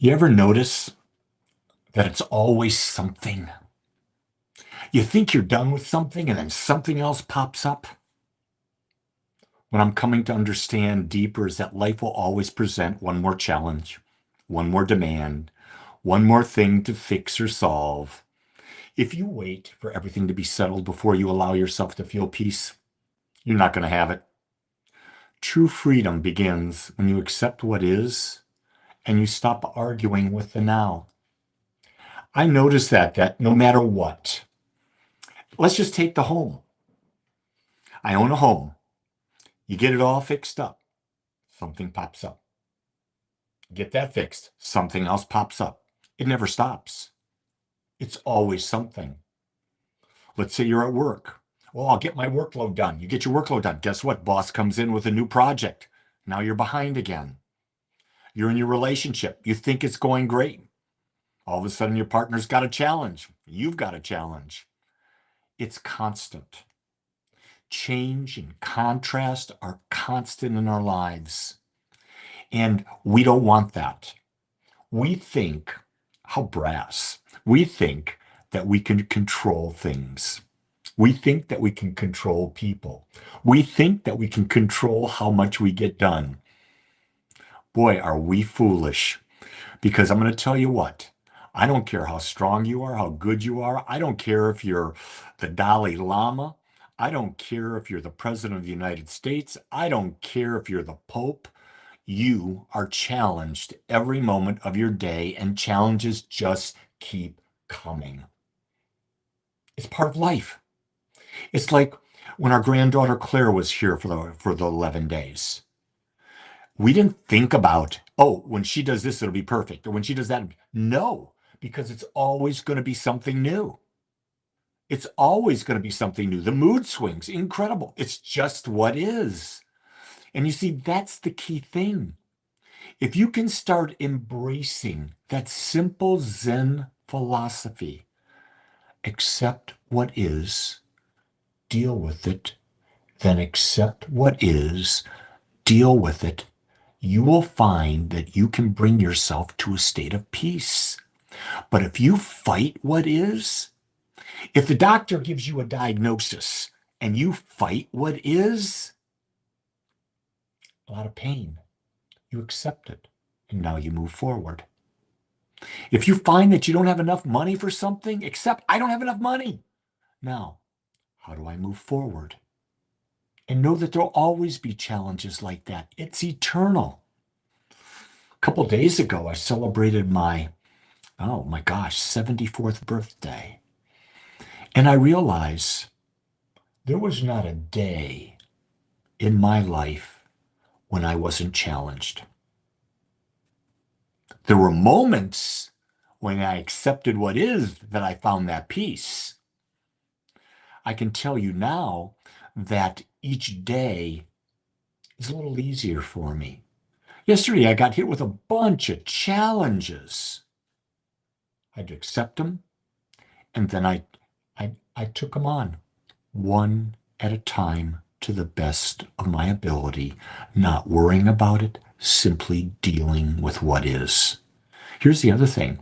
You ever notice that it's always something? You think you're done with something and then something else pops up? What I'm coming to understand deeper is that life will always present one more challenge, one more demand, one more thing to fix or solve. If you wait for everything to be settled before you allow yourself to feel peace, you're not going to have it. True freedom begins when you accept what is and you stop arguing with the now. I notice that no matter what, let's just take the home. I own a home. You get it all fixed up, something pops up. Get that fixed, something else pops up. It never stops. It's always something. Let's say you're at work. Oh, I'll get my workload done. You get your workload done. Guess what? Boss comes in with a new project. Now you're behind again. You're in your relationship. You think it's going great. All of a sudden, your partner's got a challenge. You've got a challenge. It's constant. Change and contrast are constant in our lives. And we don't want that. We think, how brass, we think that we can control things. We think that we can control people. We think that we can control how much we get done. Boy, are we foolish. Because I'm going to tell you what, I don't care how strong you are, how good you are. I don't care if you're the Dalai Lama. I don't care if you're the President of the United States. I don't care if you're the Pope. You are challenged every moment of your day, and challenges just keep coming. It's part of life. It's like when our granddaughter Claire was here for the 11 days. We didn't think about, oh, when she does this, it'll be perfect. Or when she does that. No, because it's always going to be something new. It's always going to be something new. The mood swings, incredible. It's just what is. And you see, that's the key thing. If you can start embracing that simple Zen philosophy, accept what is, deal with it, then accept what is, deal with it, you will find that you can bring yourself to a state of peace. But if you fight what is, if the doctor gives you a diagnosis and you fight what is, a lot of pain, you accept it, and now you move forward. If you find that you don't have enough money for something, accept, I don't have enough money. Now, how do I move forward? And know that there'll always be challenges like that. It's eternal. A couple days ago, I celebrated my, oh my gosh, 74th birthday. And I realized there was not a day in my life when I wasn't challenged. There were moments when I accepted what is that I found that peace. I can tell you now that each day is a little easier for me. Yesterday, I got hit with a bunch of challenges. I had to accept them, and then I took them on one at a time to the best of my ability, not worrying about it, simply dealing with what is. Here's the other thing.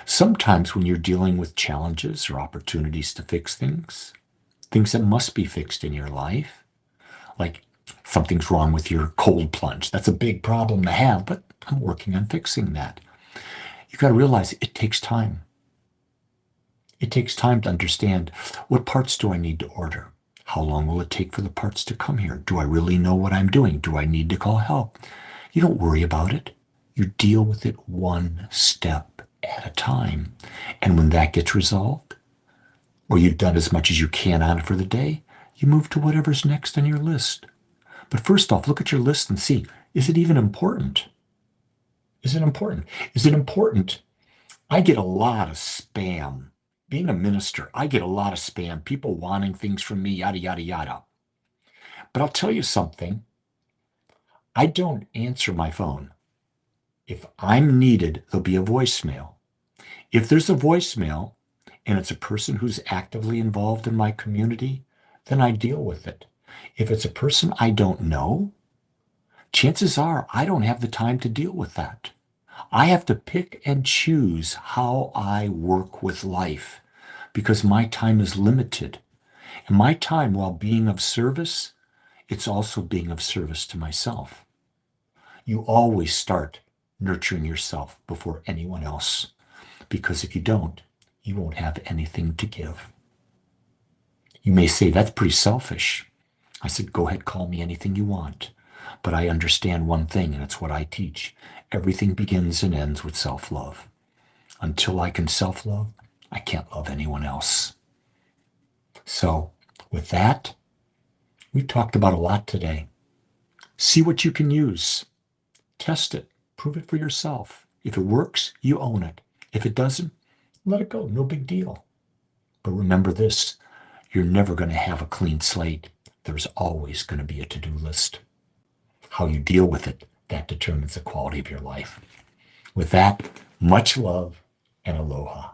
Sometimes when you're dealing with challenges or opportunities to fix things, things that must be fixed in your life, like something's wrong with your cold plunge. That's a big problem to have, but I'm working on fixing that. You've got to realize it takes time. It takes time to understand, what parts do I need to order? How long will it take for the parts to come here? Do I really know what I'm doing? Do I need to call help? You don't worry about it. You deal with it one step at a time. And when that gets resolved, or you've done as much as you can on it for the day, you move to whatever's next on your list. But first off, look at your list and see, is it even important? Is it important? Is it important? I get a lot of spam. Being a minister, I get a lot of spam, people wanting things from me, yada, yada, yada. But I'll tell you something. I don't answer my phone. If I'm needed, there'll be a voicemail. If there's a voicemail and it's a person who's actively involved in my community, then I deal with it. If it's a person I don't know, chances are I don't have the time to deal with that. I have to pick and choose how I work with life because my time is limited. And my time, while being of service, it's also being of service to myself. You always start nurturing yourself before anyone else, because if you don't, you won't have anything to give. You may say, that's pretty selfish. I said, go ahead, call me anything you want. But I understand one thing, and it's what I teach. Everything begins and ends with self-love. Until I can self-love, I can't love anyone else. So with that, we talked about a lot today. See what you can use. Test it. Prove it for yourself. If it works, you own it. If it doesn't, let it go. No big deal. But remember this, you're never going to have a clean slate. There's always going to be a to-do list. How you deal with it, that determines the quality of your life. With that, much love and aloha.